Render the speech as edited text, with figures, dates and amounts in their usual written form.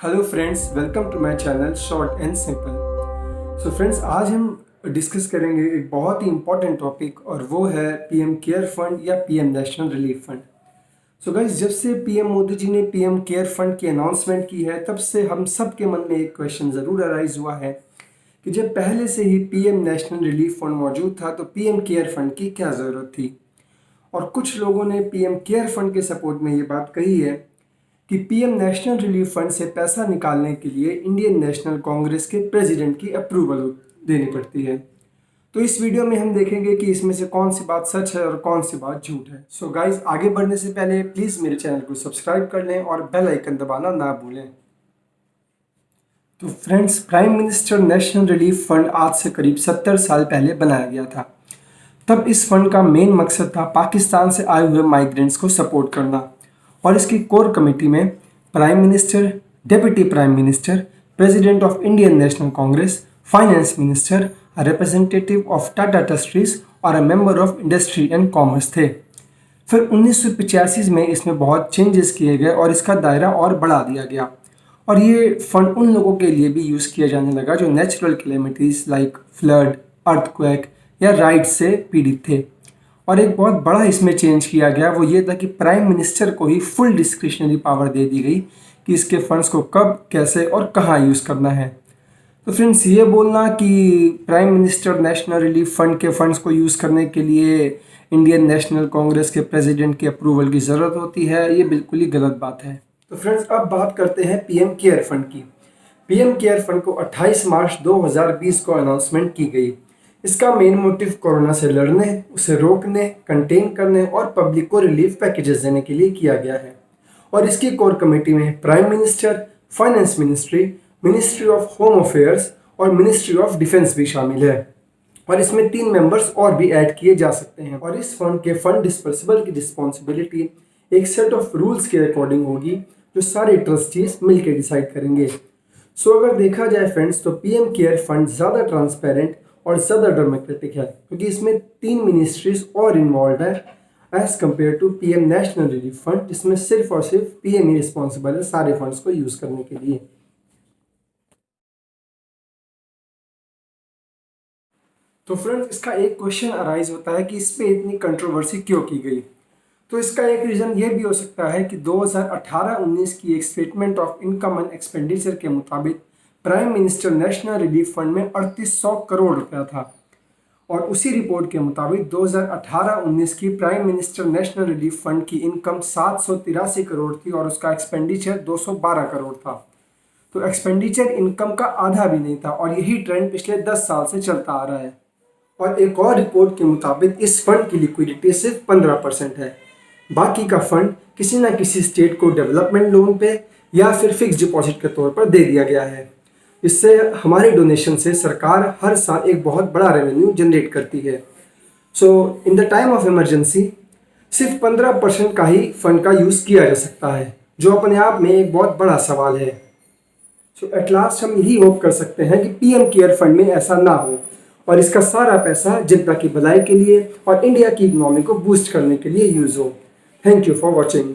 Hello friends, welcome to my channel short and simple. So friends, आज हम discuss करेंगे एक बहुत ही इम्पॉर्टेंट टॉपिक और वो है पीएम केयर फंड या PM national relief fund. So guys, जब से पीएम मोदी जी ने पीएम केयर फंड की अनाउंसमेंट की है तब से हम सब के मन में एक क्वेश्चन ज़रूर अराइज हुआ है कि जब पहले से ही पीएम नेशनल रिलीफ फंड मौजूद था तो पीएम केयर फंड की क्या ज़रूरत थी। और कुछ लोगों ने पीएम केयर फंड के सपोर्ट में ये बात कही है कि पीएम नेशनल रिलीफ फंड से पैसा निकालने के लिए इंडियन नेशनल कांग्रेस के प्रेसिडेंट की अप्रूवल देनी पड़ती है। तो इस वीडियो में हम देखेंगे कि इसमें से कौन सी बात सच है और कौन सी बात झूठ है। सो गाइस, आगे बढ़ने से पहले प्लीज़ मेरे चैनल को सब्सक्राइब कर लें और बेल आइकन दबाना ना भूलें। तो friends, prime minister national relief fund आज से करीब 70 साल पहले बनाया गया था। तब इस फंड का मेन मकसद था पाकिस्तान से आए हुए माइग्रेंट्स को सपोर्ट करना और इसकी कोर कमेटी में prime minister, deputy prime minister, president of Indian National Congress, finance minister, representative of Tata trustees और a member of industry and commerce थे। फिर 1985 में इसमें बहुत चेंजेस किए गए और इसका दायरा और बढ़ा दिया गया और ये फंड उन लोगों के लिए भी यूज़ किया जाने लगा जो natural calamities like flood, earthquake या राइट से पीड़ित थे। और एक बहुत बड़ा इसमें चेंज किया गया वो ये था कि प्राइम मिनिस्टर को ही फुल डिस्क्रिशनरी पावर दे दी गई कि इसके फंड्स को कब, कैसे और कहाँ यूज़ करना है। तो फ्रेंड्स, ये बोलना कि prime minister national relief fund के फंड्स को यूज़ करने के लिए इंडियन नेशनल कांग्रेस के प्रेसिडेंट की अप्रूवल की ज़रूरत होती है, ये बिल्कुल ही गलत बात है। तो फ्रेंड्स, अब बात करते हैं पीएम केयर फंड की। पीएम केयर फंड को 28 मार्च 2020 को अनाउंसमेंट की गई। इसका मेन मोटिव कोरोना से लड़ने, उसे रोकने, कंटेन करने और पब्लिक को रिलीफ पैकेजेस देने के लिए किया गया है। और इसकी कोर कमेटी में prime minister, finance ministry, ministry of home affairs और मिनिस्ट्री ऑफ डिफेंस भी शामिल है। और इसमें 3 मेंबर्स और भी ऐड किए जा सकते हैं। और इस फंड के फंड डिस्पर्सिबल की रिस्पॉन्सिबिलिटी एक सेट ऑफ रूल्स के अकॉर्डिंग होगी जो सारे ट्रस्टीज मिलकर डिसाइड करेंगे। सो अगर देखा जाए फ्रेंड्स, तो पीएम केयर फंड ज़्यादा ट्रांसपेरेंट और ज़्यादा डेमोक्रेटिक है क्योंकि इसमें 3 मिनिस्ट्रीज और इन्वॉल्व है as compare to PM national relief fund जिसमें सिर्फ और सिर्फ पीएम ही रिस्पॉन्सिबल है सारे फंड्स को यूज़ करने के लिए। तो फ्रेंड्स, इसका एक क्वेश्चन अराइज होता है कि इस पे इतनी कंट्रोवर्सी क्यों की गई। तो इसका एक रीज़न ये भी हो सकता है कि 2018-19 की एक statement of income and expenditure के मुताबिक prime minister national relief fund में 3800 करोड़ रुपया था और उसी रिपोर्ट के मुताबिक 2018-19 की prime minister national relief fund की इनकम 783 करोड़ थी और उसका एक्सपेंडिचर 212 करोड़ था। तो एक्सपेंडिचर इनकम का आधा भी नहीं था और यही ट्रेंड पिछले 10 साल से चलता आ रहा है। और एक और रिपोर्ट के मुताबिक इस फंड की लिक्विडिटी सिर्फ 15% है। बाकी का फंड किसी न किसी स्टेट को डेवलपमेंट लोन पे या फिर फिक्स डिपॉजिट के तौर पर दे दिया गया है। इससे हमारे डोनेशन से सरकार हर साल एक बहुत बड़ा रेवेन्यू जनरेट करती है। So in the time of emergency सिर्फ 15% का ही फंड का यूज़ किया जा सकता है जो अपने आप में एक बहुत बड़ा सवाल है। सो एट लास्ट हम यही होप कर सकते हैं कि पीएम केयर फंड में ऐसा ना हो और इसका सारा पैसा जनता की भलाई के लिए और इंडिया की इकोनॉमी को बूस्ट करने के लिए यूज़ हो। Thank you for watching.